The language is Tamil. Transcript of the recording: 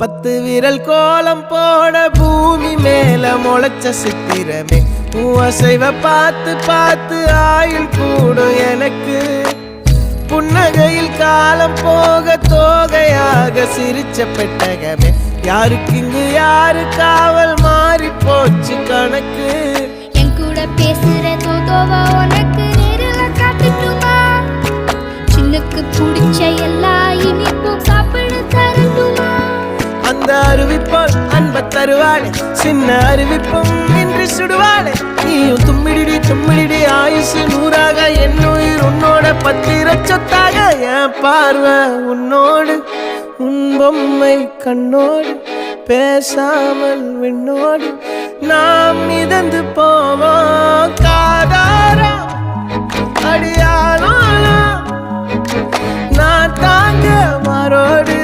10 விரல் கோலம் போட பூமி மேல முளைச்ச சித்திரமே அசைவ பார்த்து பார்த்து ஆயுள் கூடும் எனக்கு புன்னகையில் காலம் போக தோகையாக சிரிச்ச பெட்டகமே யாருக்கு இங்கு யாரு காவல் மாறி போச்சு கணக்கு என் கூட பேசுற தோதோவா உனக்கு நேரில் காட்டுட்டுமா சின்னுக்கு பிடிச்ச எல்லா இனிப்பும் சாப்பிட தரட்டுமா அந்த அறிவிப்பால் அன்ப தருவாளே சின்ன அறிவிப்பும் இன்று சுடுவாளே நீயும் தும்மிடி ஆயுசு 100ஆக என் உயிர் உன்னோட 10 சொத்தாக என் பார்வை உன்னோடு உன் பொம்மை கண்ணோடு பேசாமல் விண்ணோடு நாம் மிதந்து போவோம் காதாரா அடியாளோ நான் தாங்க மாறோடு